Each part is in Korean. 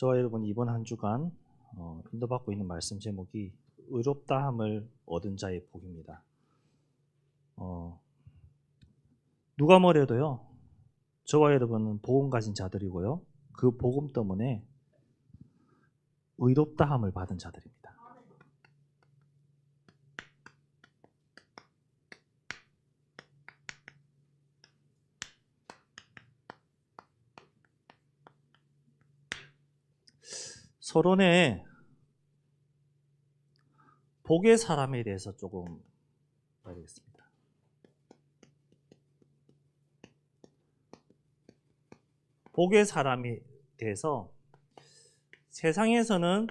저와 여러분 이번 한 주간 인도받고 있는 말씀 제목이 의롭다함을 얻은 자의 복입니다. 누가 뭐래도요, 저와 여러분은 복음 가진 자들이고요, 그 복음 때문에 의롭다함을 받은 자들입니다. 서론에 복의 사람에 대해서 조금 봐야겠습니다. 복의 사람에 대해서 세상에서는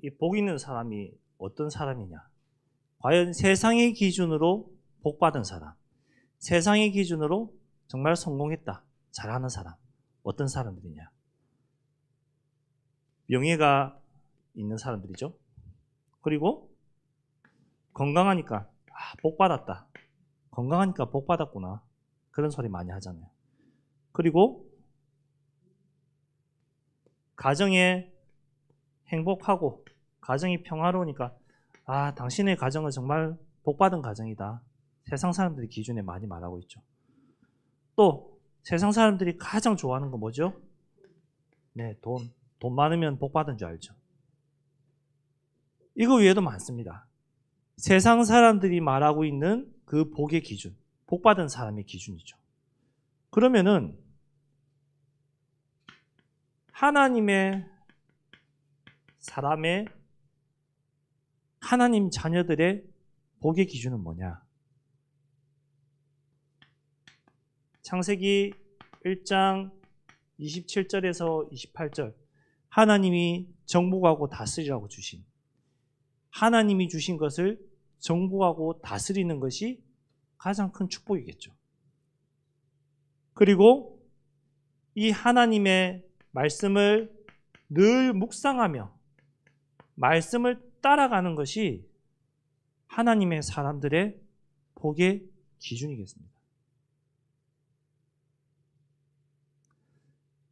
이 복 있는 사람이 어떤 사람이냐? 과연 세상의 기준으로 복 받은 사람, 세상의 기준으로 정말 성공했다, 잘하는 사람, 어떤 사람들이냐? 명예가 있는 사람들이죠. 그리고 건강하니까 복 받았다, 건강하니까 복 받았구나, 그런 소리 많이 하잖아요. 그리고 가정에 행복하고 가정이 평화로우니까 당신의 가정은 정말 복받은 가정이다, 세상 사람들이 기준에 많이 말하고 있죠. 또 세상 사람들이 가장 좋아하는 건 뭐죠? 네, 돈 많으면 복받은 줄 알죠. 이거 외에도 많습니다. 세상 사람들이 말하고 있는 그 복의 기준, 복받은 사람의 기준이죠. 그러면은 하나님의 사람의, 하나님 자녀들의 복의 기준은 뭐냐? 창세기 1장 27절에서 28절, 하나님이 정복하고 다스리라고 주신, 하나님이 주신 것을 정복하고 다스리는 것이 가장 큰 축복이겠죠. 그리고 이 하나님의 말씀을 늘 묵상하며 말씀을 따라가는 것이 하나님의 사람들의 복의 기준이겠습니다.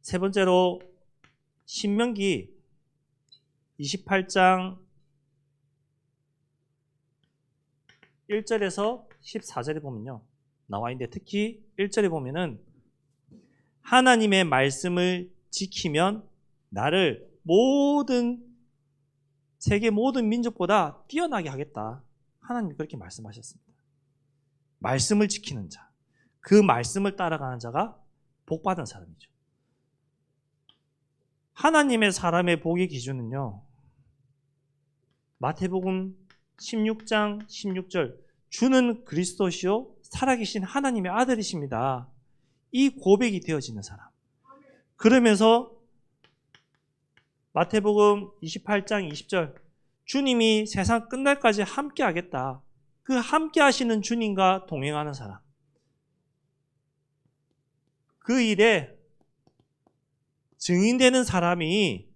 세 번째로 신명기 28장 1절에서 14절에 보면요, 나와 있는데 특히 1절에 보면은 하나님의 말씀을 지키면 나를 세계 모든 민족보다 뛰어나게 하겠다, 하나님이 그렇게 말씀하셨습니다. 말씀을 지키는 자, 그 말씀을 따라가는 자가 복받은 사람이죠. 하나님의 사람의 복의 기준은요, 마태복음 16장 16절, 주는 그리스도시요 살아계신 하나님의 아들이십니다, 이 고백이 되어지는 사람. 그러면서 마태복음 28장 20절, 주님이 세상 끝날까지 함께 하겠다, 그 함께 하시는 주님과 동행하는 사람, 그 일에 증인되는 사람이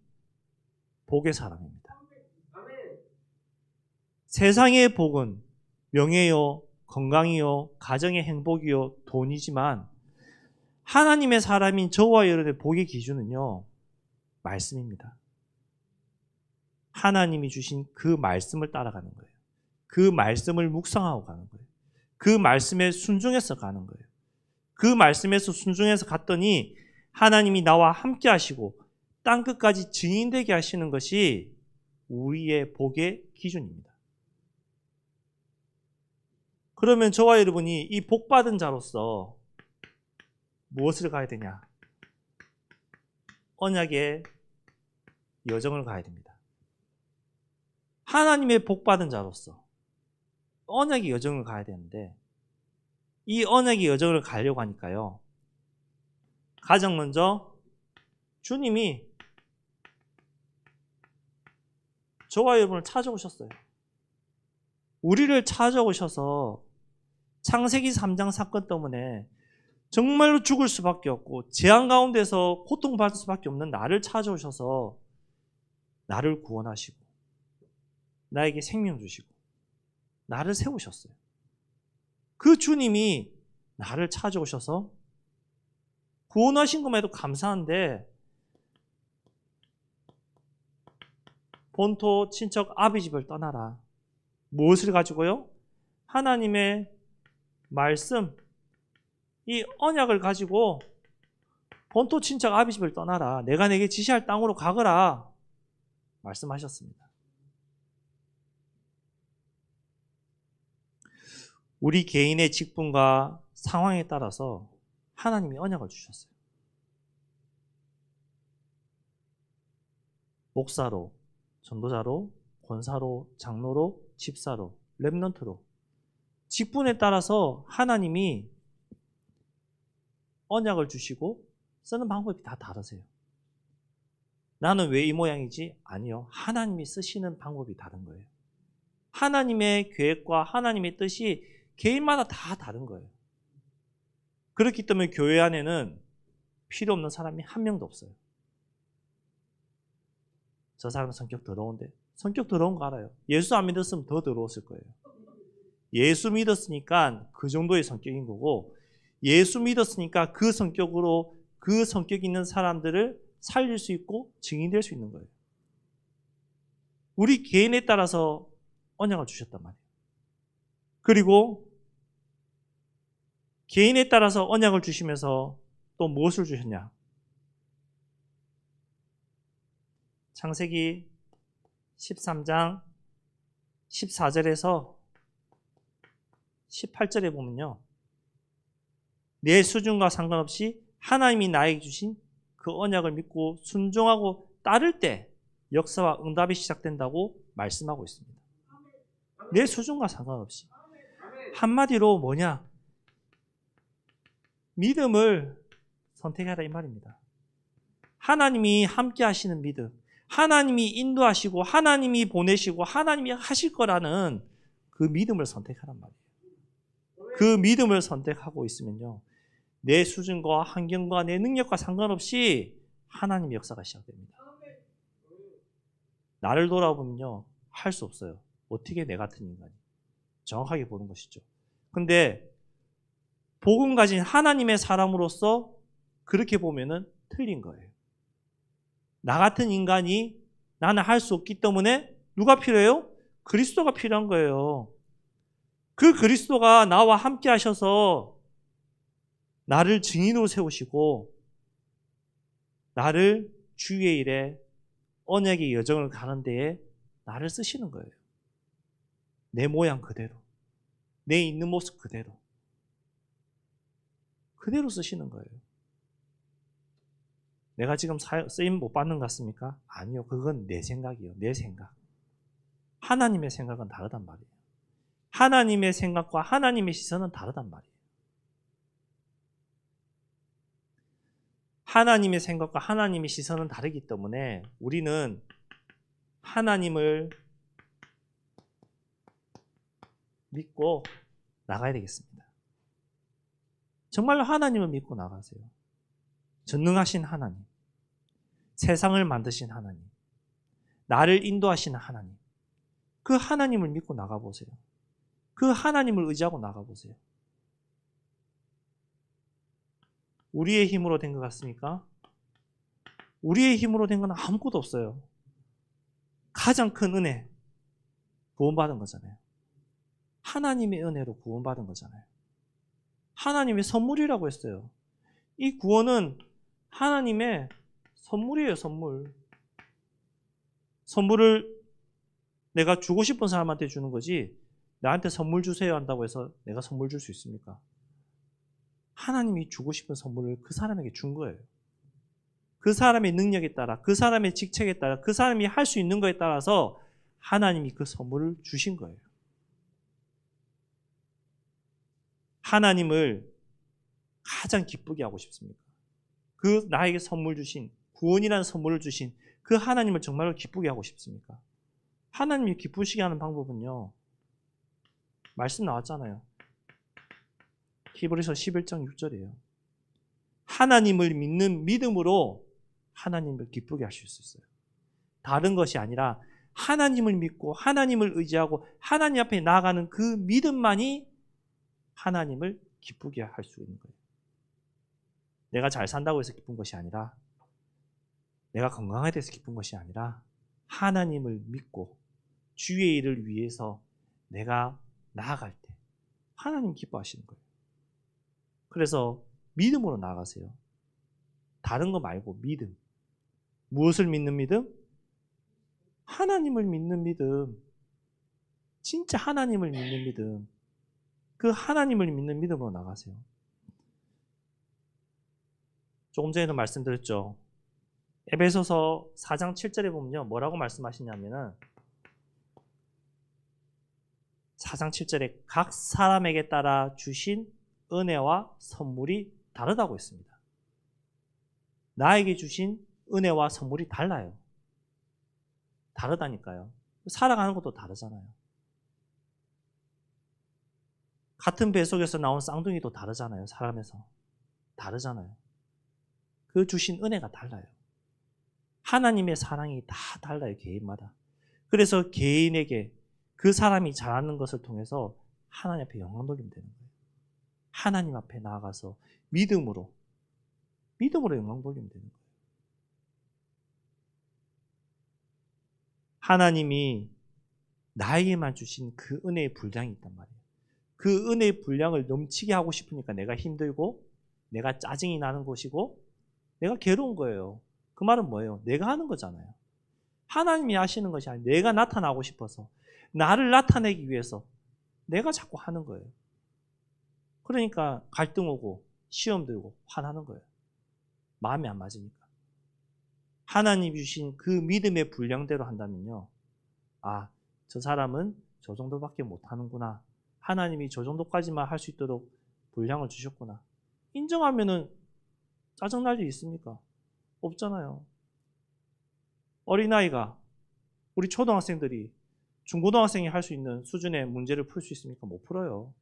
복의 사람입니다. 세상의 복은 명예요, 건강이요, 가정의 행복이요, 돈이지만 하나님의 사람인 저와 여러분의 복의 기준은요, 말씀입니다. 하나님이 주신 그 말씀을 따라가는 거예요. 그 말씀을 묵상하고 가는 거예요. 그 말씀에 순종해서 가는 거예요. 그 말씀에서 순종해서 갔더니 하나님이 나와 함께 하시고 땅끝까지 증인되게 하시는 것이 우리의 복의 기준입니다. 그러면 저와 여러분이 이 복받은 자로서 무엇을 가야 되냐? 언약의 여정을 가야 됩니다. 하나님의 복받은 자로서 언약의 여정을 가야 되는데, 이 언약의 여정을 가려고 하니까요, 가장 먼저 주님이 저와 여러분을 찾아오셨어요. 우리를 찾아오셔서 창세기 3장 사건 때문에 정말로 죽을 수밖에 없고 재앙 가운데서 고통받을 수밖에 없는 나를 찾아오셔서 나를 구원하시고 나에게 생명 주시고 나를 세우셨어요. 그 주님이 나를 찾아오셔서 구원하신 것만 해도 감사한데 본토 친척 아비 집을 떠나라. 무엇을 가지고요? 하나님의 말씀, 이 언약을 가지고 본토 친척 아비 집을 떠나라. 내가 내게 지시할 땅으로 가거라. 말씀하셨습니다. 우리 개인의 직분과 상황에 따라서 하나님이 언약을 주셨어요. 목사로, 전도자로, 권사로, 장로로, 집사로, 렘넌트로 직분에 따라서 하나님이 언약을 주시고 쓰는 방법이 다 다르세요. 나는 왜 이 모양이지? 아니요. 하나님이 쓰시는 방법이 다른 거예요. 하나님의 계획과 하나님의 뜻이 개인마다 다 다른 거예요. 그렇기 때문에 교회 안에는 필요 없는 사람이 한 명도 없어요. 저 사람은 성격 더러운데. 성격 더러운 거 알아요. 예수 안 믿었으면 더 더러웠을 거예요. 예수 믿었으니까 그 정도의 성격인 거고, 예수 믿었으니까 그 성격으로 그 성격 있는 사람들을 살릴 수 있고 증인될 수 있는 거예요. 우리 개인에 따라서 언약을 주셨단 말이에요. 그리고 개인에 따라서 언약을 주시면서 또 무엇을 주셨냐? 창세기 13장 14절에서 18절에 보면요. 내 수준과 상관없이 하나님이 나에게 주신 그 언약을 믿고 순종하고 따를 때 역사와 응답이 시작된다고 말씀하고 있습니다. 내 수준과 상관없이. 한마디로 뭐냐? 믿음을 선택하라 이 말입니다. 하나님이 함께 하시는 믿음, 하나님이 인도하시고 하나님이 보내시고 하나님이 하실 거라는 그 믿음을 선택하란 말이에요. 그 믿음을 선택하고 있으면요, 내 수준과 환경과 내 능력과 상관없이 하나님의 역사가 시작됩니다. 나를 돌아보면요, 할 수 없어요. 어떻게 내 같은 인간이. 정확하게 보는 것이죠. 근데 복음 가진 하나님의 사람으로서 그렇게 보면은 틀린 거예요. 나 같은 인간이 나는 할 수 없기 때문에 누가 필요해요? 그리스도가 필요한 거예요. 그 그리스도가 나와 함께 하셔서 나를 증인으로 세우시고 나를 주의 일에 언약의 여정을 가는 데에 나를 쓰시는 거예요. 내 모양 그대로, 내 있는 모습 그대로 쓰시는 거예요. 내가 지금 쓰임 못 받는 것 같습니까? 아니요. 그건 내 생각이요. 내 생각. 하나님의 생각은 다르단 말이에요. 하나님의 생각과 하나님의 시선은 다르단 말이에요. 하나님의 생각과 하나님의 시선은 다르기 때문에 우리는 하나님을 믿고 나가야 되겠습니다. 정말로 하나님을 믿고 나가세요. 전능하신 하나님, 세상을 만드신 하나님, 나를 인도하시는 하나님, 그 하나님을 믿고 나가보세요. 그 하나님을 의지하고 나가보세요. 우리의 힘으로 된 것 같습니까? 우리의 힘으로 된 건 아무것도 없어요. 가장 큰 은혜, 구원받은 거잖아요. 하나님의 은혜로 구원받은 거잖아요. 하나님의 선물이라고 했어요. 이 구원은 하나님의 선물이에요, 선물. 선물을 내가 주고 싶은 사람한테 주는 거지, 나한테 선물 주세요 한다고 해서 내가 선물 줄 수 있습니까? 하나님이 주고 싶은 선물을 그 사람에게 준 거예요. 그 사람의 능력에 따라, 그 사람의 직책에 따라, 그 사람이 할 수 있는 것에 따라서 하나님이 그 선물을 주신 거예요. 하나님을 가장 기쁘게 하고 싶습니까? 그 나에게 선물 주신, 구원이라는 선물을 주신 그 하나님을 정말로 기쁘게 하고 싶습니까? 하나님이 기쁘시게 하는 방법은요, 말씀 나왔잖아요. 히브리서 11장 6절이에요. 하나님을 믿는 믿음으로 하나님을 기쁘게 하실 수 있어요. 다른 것이 아니라 하나님을 믿고 하나님을 의지하고 하나님 앞에 나아가는 그 믿음만이 하나님을 기쁘게 할 수 있는 거예요. 내가 잘 산다고 해서 기쁜 것이 아니라, 내가 건강하게 돼서 기쁜 것이 아니라, 하나님을 믿고 주의 일을 위해서 내가 나아갈 때 하나님 기뻐하시는 거예요. 그래서 믿음으로 나아가세요. 다른 거 말고 믿음. 무엇을 믿는 믿음? 하나님을 믿는 믿음. 진짜 하나님을 믿는 믿음. 그 하나님을 믿는 믿음으로 나가세요. 조금 전에도 말씀드렸죠. 에베소서 4장 7절에 보면요. 뭐라고 말씀하시냐면은 4장 7절에 각 사람에게 따라 주신 은혜와 선물이 다르다고 했습니다. 나에게 주신 은혜와 선물이 달라요. 다르다니까요. 살아가는 것도 다르잖아요. 같은 배 속에서 나온 쌍둥이도 다르잖아요. 사람에서. 다르잖아요. 그 주신 은혜가 달라요. 하나님의 사랑이 다 달라요. 개인마다. 그래서 개인에게 그 사람이 잘하는 것을 통해서 하나님 앞에 영광 돌리면 되는 거예요. 하나님 앞에 나아가서 믿음으로 영광 돌리면 되는 거예요. 하나님이 나에게만 주신 그 은혜의 분량이 있단 말이에요. 그 은혜의 분량을 넘치게 하고 싶으니까 내가 힘들고 내가 짜증이 나는 것이고 내가 괴로운 거예요. 그 말은 뭐예요? 내가 하는 거잖아요. 하나님이 하시는 것이 아니라 내가 나타나고 싶어서 나를 나타내기 위해서 내가 자꾸 하는 거예요. 그러니까 갈등 오고 시험 들고 화나는 거예요. 마음이 안 맞으니까. 하나님이 주신 그 믿음의 분량대로 한다면요. 아, 저 사람은 저 정도밖에 못하는구나. 하나님이 저 정도까지만 할 수 있도록 분량을 주셨구나. 인정하면은 짜증날 일 있습니까? 없잖아요. 어린아이가 우리 초등학생들이 중고등학생이 할 수 있는 수준의 문제를 풀 수 있습니까? 못 풀어요.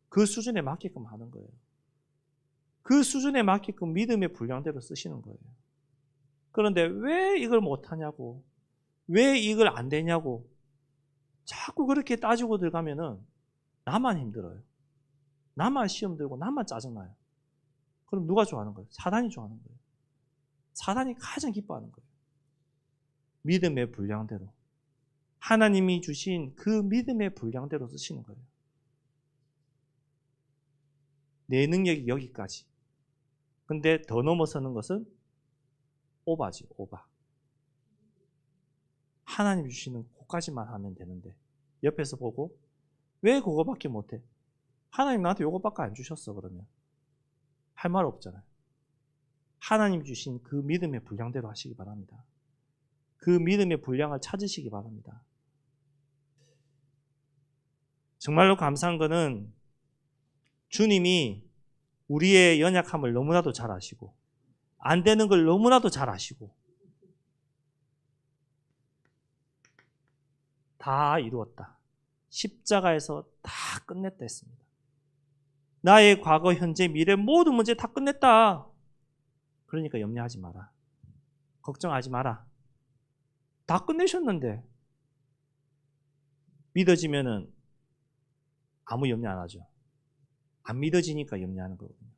그 수준에 맞게끔 하는 거예요. 그 수준에 맞게끔 믿음의 분량대로 쓰시는 거예요. 그런데 왜 이걸 못하냐고, 왜 이걸 안 되냐고 자꾸 그렇게 따지고 들어가면은 나만 힘들어요. 나만 시험 들고 나만 짜증나요. 그럼 누가 좋아하는 거예요? 사단이 좋아하는 거예요. 사단이 가장 기뻐하는 거예요. 믿음의 분량대로. 하나님이 주신 그 믿음의 분량대로 쓰시는 거예요. 내 능력이 여기까지. 근데 더 넘어서는 것은 오바지, 오바. 하나님 주시는 그까지만 하면 되는데 옆에서 보고 왜 그거밖에 못해? 하나님 나한테 요거밖에 안 주셨어 그러면 할 말 없잖아요. 하나님 주신 그 믿음의 분량대로 하시기 바랍니다. 그 믿음의 분량을 찾으시기 바랍니다. 정말로 감사한 거는 주님이 우리의 연약함을 너무나도 잘 아시고 안 되는 걸 너무나도 잘 아시고 다 이루었다. 십자가에서 다 끝냈다 했습니다. 나의 과거, 현재, 미래 모든 문제 다 끝냈다. 그러니까 염려하지 마라. 걱정하지 마라. 다 끝내셨는데 믿어지면은 아무 염려 안 하죠. 안 믿어지니까 염려하는 거거든요.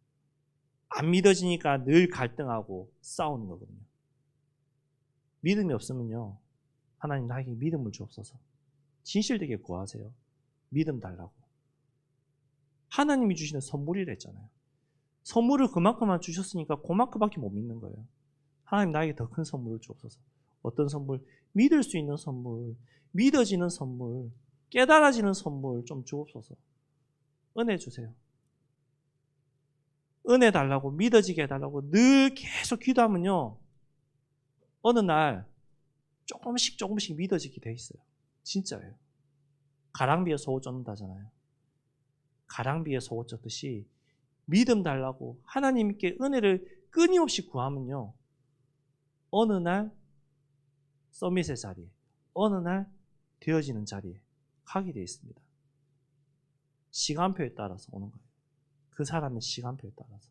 안 믿어지니까 늘 갈등하고 싸우는 거거든요. 믿음이 없으면요. 하나님 나에게 믿음을 주옵소서. 진실되게 구하세요. 믿음 달라고. 하나님이 주시는 선물이랬잖아요. 선물을 그만큼만 주셨으니까 그만큼밖에 못 믿는 거예요. 하나님 나에게 더 큰 선물을 주옵소서. 어떤 선물? 믿을 수 있는 선물, 믿어지는 선물, 깨달아지는 선물 좀 주옵소서. 은혜 주세요. 은혜 달라고, 믿어지게 해달라고 늘 계속 기도하면요. 어느 날 조금씩 믿어지게 돼 있어요. 진짜예요. 가랑비에 속옷 쫓는다잖아요. 가랑비에 속옷 쫓듯이 믿음 달라고 하나님께 은혜를 끊임없이 구하면요. 어느 날 서밋의 자리에, 어느 날 되어지는 자리에 가게 되어 있습니다. 시간표에 따라서 오는 거예요. 그 사람의 시간표에 따라서.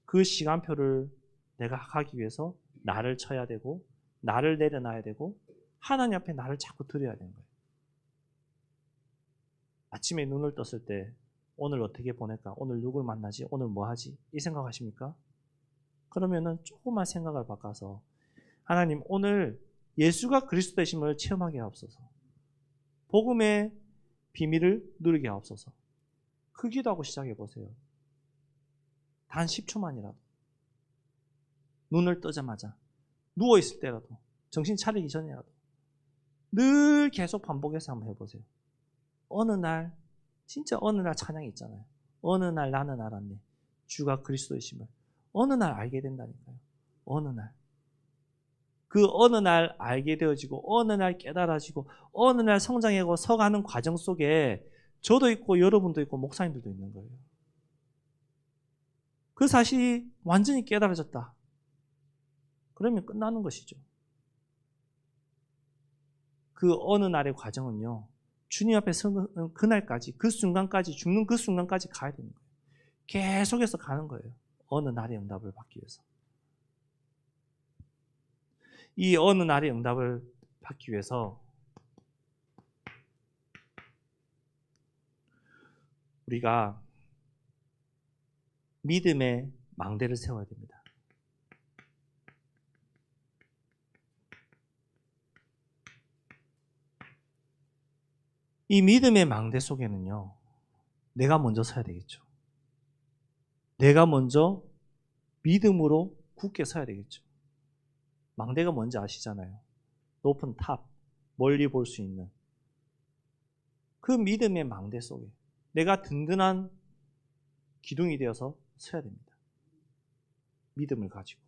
그 시간표를 내가 가기 위해서 나를 쳐야 되고 나를 내려놔야 되고 하나님 앞에 나를 자꾸 드려야 되는 거예요. 아침에 눈을 떴을 때 오늘 어떻게 보낼까? 오늘 누굴 만나지? 오늘 뭐 하지? 이 생각하십니까? 그러면은 조금만 생각을 바꿔서 하나님 오늘 예수가 그리스도 되심을 체험하게 하옵소서. 복음의 비밀을 누리게 하옵소서. 그 기도하고 시작해 보세요. 단 10초만이라도. 눈을 뜨자마자 누워있을 때라도 정신 차리기 전이라도 늘 계속 반복해서 한번 해보세요. 어느 날 진짜 어느 날 찬양이 있잖아요. 어느 날 나는 알았네. 주가 그리스도이심을. 어느 날 알게 된다니까요. 어느 날. 그 어느 날 알게 되어지고 어느 날 깨달아지고 어느 날 성장하고 서가는 과정 속에 저도 있고 여러분도 있고 목사님들도 있는 거예요. 그 사실이 완전히 깨달아졌다. 그러면 끝나는 것이죠. 그 어느 날의 과정은요. 주님 앞에 서는 그날까지, 그 순간까지, 죽는 그 순간까지 가야 되는 거예요. 계속해서 가는 거예요. 어느 날의 응답을 받기 위해서. 이 어느 날의 응답을 받기 위해서 우리가 믿음의 망대를 세워야 됩니다. 이 믿음의 망대 속에는요, 내가 먼저 서야 되겠죠. 내가 먼저 믿음으로 굳게 서야 되겠죠. 망대가 뭔지 아시잖아요. 높은 탑, 멀리 볼 수 있는 그 믿음의 망대 속에 내가 든든한 기둥이 되어서 서야 됩니다. 믿음을 가지고.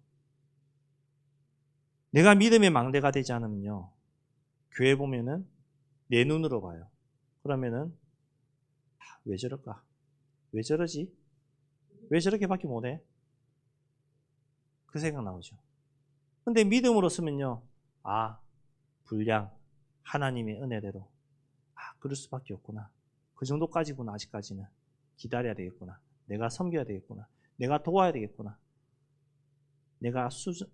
내가 믿음의 망대가 되지 않으면요, 교회 보면은 내 눈으로 봐요. 그러면은 왜 저럴까? 왜 저러지? 왜 저렇게밖에 못해? 그 생각 나오죠. 근데 믿음으로 쓰면요, 불량, 하나님의 은혜대로 그럴 수밖에 없구나. 그 정도까지구나. 아직까지는 기다려야 되겠구나. 내가 섬겨야 되겠구나. 내가 도와야 되겠구나. 내가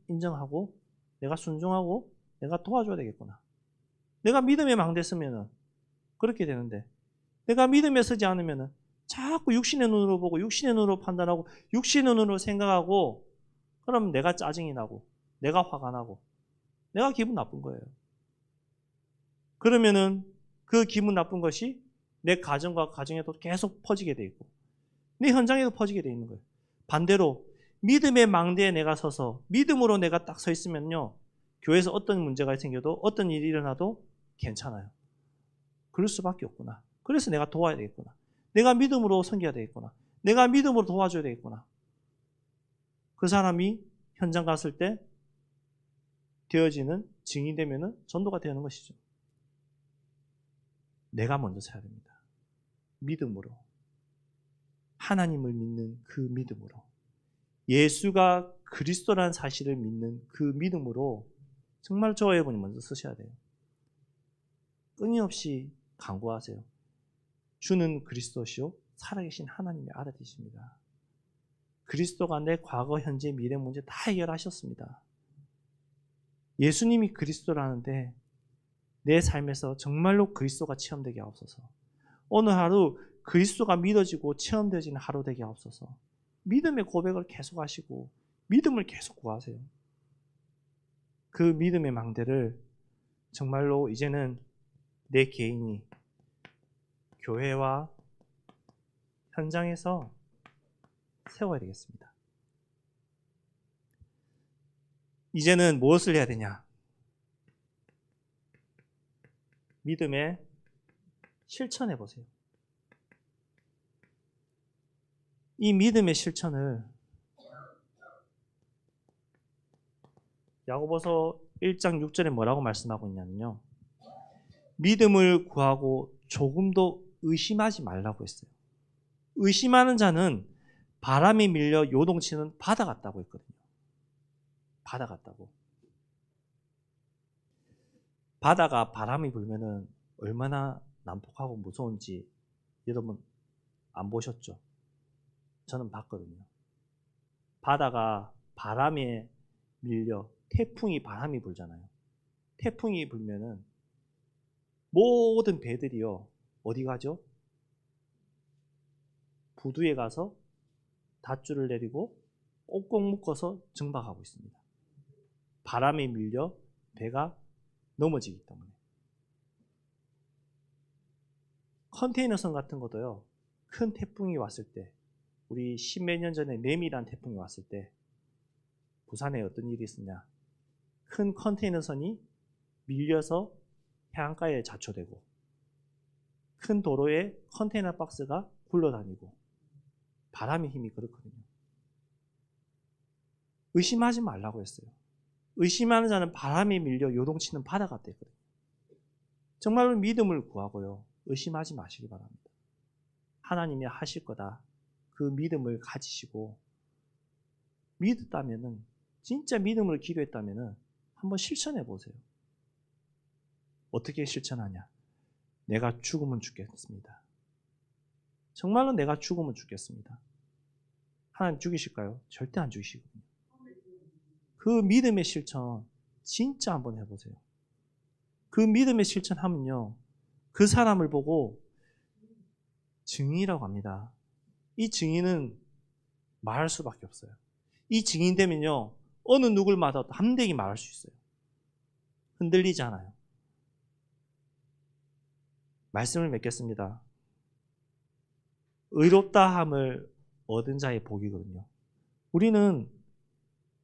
인정하고 내가 순종하고 내가 도와줘야 되겠구나. 내가 믿음의 망대 쓰면은 그렇게 되는데, 내가 믿음에 서지 않으면은 자꾸 육신의 눈으로 보고 육신의 눈으로 판단하고 육신의 눈으로 생각하고, 그럼 내가 짜증이 나고 내가 화가 나고 내가 기분 나쁜 거예요. 그러면은 그 기분 나쁜 것이 내 가정과 가정에도 계속 퍼지게 돼 있고 내 현장에도 퍼지게 돼 있는 거예요. 반대로 믿음의 망대에 내가 서서 믿음으로 내가 딱 서 있으면요, 교회에서 어떤 문제가 생겨도 어떤 일이 일어나도 괜찮아요. 그럴 수밖에 없구나. 그래서 내가 도와야 되겠구나. 내가 믿음으로 섬겨야 되겠구나. 내가 믿음으로 도와줘야 되겠구나. 그 사람이 현장 갔을 때 되어지는 증인이 되면은 전도가 되는 것이죠. 내가 먼저 서야 됩니다. 믿음으로. 하나님을 믿는 그 믿음으로. 예수가 그리스도라는 사실을 믿는 그 믿음으로 정말 저와 여러분이 먼저 서셔야 돼요. 끊임없이 간구하세요. 주는 그리스도시요 살아계신 하나님의 아들이십니다. 그리스도가 내 과거, 현재, 미래 문제 다 해결하셨습니다. 예수님이 그리스도라는데 내 삶에서 정말로 그리스도가 체험되게 하옵소서. 오늘 하루 그리스도가 믿어지고 체험되어지는 하루 되게 하옵소서. 믿음의 고백을 계속 하시고 믿음을 계속 구하세요. 그 믿음의 망대를 정말로 이제는 내 개인이 교회와 현장에서 세워야 되겠습니다. 이제는 무엇을 해야 되냐? 믿음에 실천해 보세요. 이 믿음의 실천을 야고보서 1장 6절에 뭐라고 말씀하고 있냐면요, 믿음을 구하고 조금도 의심하지 말라고 했어요. 의심하는 자는 바람이 밀려 요동치는 바다 같다고 했거든요. 바다 같다고. 바다가 바람이 불면은 얼마나 난폭하고 무서운지 여러분 안 보셨죠? 저는 봤거든요. 바다가 바람에 밀려 태풍이 바람이 불잖아요. 태풍이 불면은 모든 배들이요 어디 가죠? 부두에 가서 닷줄을 내리고 꼭꼭 묶어서 정박하고 있습니다. 바람에 밀려 배가 넘어지기 때문에. 컨테이너선 같은 것도요. 큰 태풍이 왔을 때, 우리 십몇 년 전에 매미란 태풍이 왔을 때 부산에 어떤 일이 있었냐. 큰 컨테이너선이 밀려서 해안가에 자초되고 큰 도로에 컨테이너 박스가 굴러다니고 바람의 힘이 그렇거든요. 의심하지 말라고 했어요. 의심하는 자는 바람에 밀려 요동치는 바다가 되거든요. 정말로 믿음을 구하고요. 의심하지 마시기 바랍니다. 하나님이 하실 거다. 그 믿음을 가지시고 믿었다면은, 진짜 믿음으로 기도했다면은 한번 실천해 보세요. 어떻게 실천하냐? 내가 죽으면 죽겠습니다. 정말로 내가 죽으면 죽겠습니다. 하나님 죽이실까요? 절대 안 죽이시거든요. 그 믿음의 실천 진짜 한번 해보세요. 그 믿음의 실천하면요, 그 사람을 보고 증인이라고 합니다. 이 증인은 말할 수밖에 없어요. 이 증인 되면요, 어느 누굴마다 담대히 말할 수 있어요. 흔들리지 않아요. 말씀을 맺겠습니다. 의롭다함을 얻은 자의 복이거든요. 우리는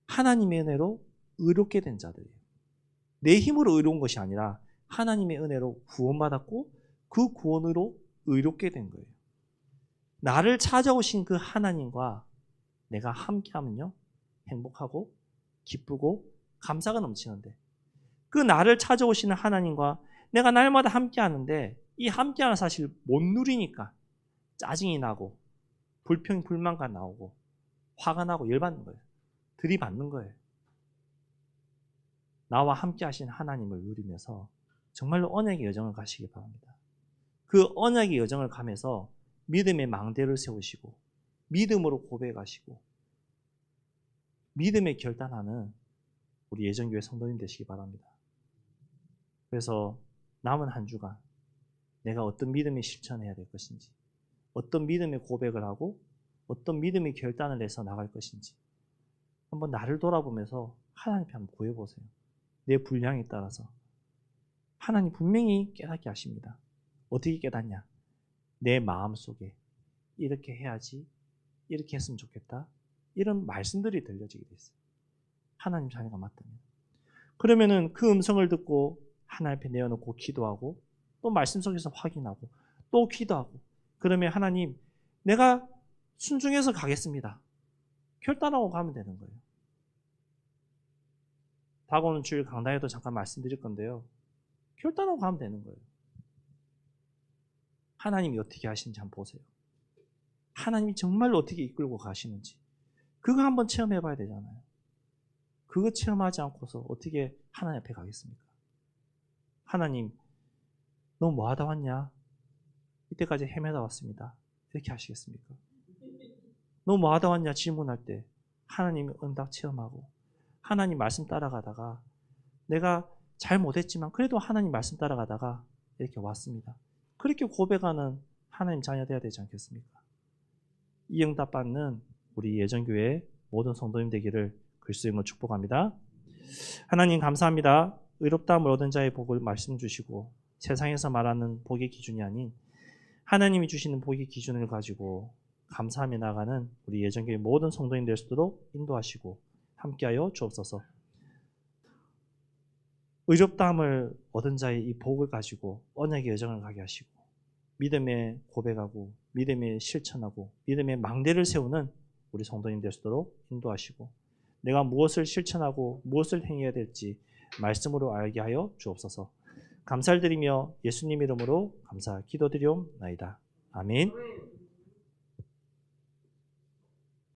하나님의 은혜로 의롭게 된 자들이에요. 내 힘으로 의로운 것이 아니라 하나님의 은혜로 구원받았고 그 구원으로 의롭게 된 거예요. 나를 찾아오신 그 하나님과 내가 함께하면요, 행복하고 기쁘고 감사가 넘치는데, 그 나를 찾아오시는 하나님과 내가 날마다 함께하는데 이 함께하는 사실을 못 누리니까 짜증이 나고 불만과 나오고 화가 나고 열받는 거예요. 들이받는 거예요. 나와 함께하신 하나님을 누리면서 정말로 언약의 여정을 가시기 바랍니다. 그 언약의 여정을 가면서 믿음의 망대를 세우시고 믿음으로 고백하시고 믿음의 결단하는 우리 예정교회 성도님 되시기 바랍니다. 그래서 남은 한 주간 내가 어떤 믿음의 실천해야 될 것인지, 어떤 믿음의 고백을 하고 어떤 믿음의 결단을 해서 나갈 것인지 한번 나를 돌아보면서 하나님 앞에 한번 구해보세요. 내 분량에 따라서. 하나님 분명히 깨닫게 하십니다. 어떻게 깨닫냐? 내 마음속에 이렇게 해야지, 이렇게 했으면 좋겠다, 이런 말씀들이 들려지게 됐어요. 하나님 자녀가 맞다면. 그러면은 그 음성을 듣고 하나님 앞에 내어놓고 기도하고 또 말씀 속에서 확인하고 또 기도하고, 그러면 하나님 내가 순종해서 가겠습니다. 결단하고 가면 되는 거예요. 다가오는 주일 강단에도 잠깐 말씀드릴 건데요. 결단하고 가면 되는 거예요. 하나님이 어떻게 하시는지 한번 보세요. 하나님이 정말로 어떻게 이끌고 가시는지 그거 한번 체험해 봐야 되잖아요. 그거 체험하지 않고서 어떻게 하나님 앞에 가겠습니까? 하나님, 너 뭐 하다 왔냐? 이때까지 헤매다 왔습니다. 이렇게 하시겠습니까? 너 뭐 하다 왔냐? 질문할 때 하나님 응답 체험하고 하나님 말씀 따라가다가 내가 잘 못했지만 그래도 하나님 말씀 따라가다가 이렇게 왔습니다. 그렇게 고백하는 하나님 자녀 되어야 되지 않겠습니까? 이 응답 받는 우리 예정교회 모든 성도님 되기를 그리스도의 이름으로 축복합니다. 하나님 감사합니다. 의롭다함을 얻은 자의 복을 말씀 주시고 세상에서 말하는 복의 기준이 아닌 하나님이 주시는 복의 기준을 가지고 감사하며 나가는 우리 예정교회 모든 성도님 될 수 있도록 인도하시고 함께하여 주옵소서. 의롭다함을 얻은 자의 이 복을 가지고 언약의 여정을 가게 하시고 믿음에 고백하고 믿음에 실천하고 믿음의 망대를 세우는 우리 성도님 될 수 있도록 인도하시고 내가 무엇을 실천하고 무엇을 행해야 될지 말씀으로 알게 하여 주옵소서. 감사를 드리며 예수님 이름으로 감사 기도드리옵나이다. 아멘.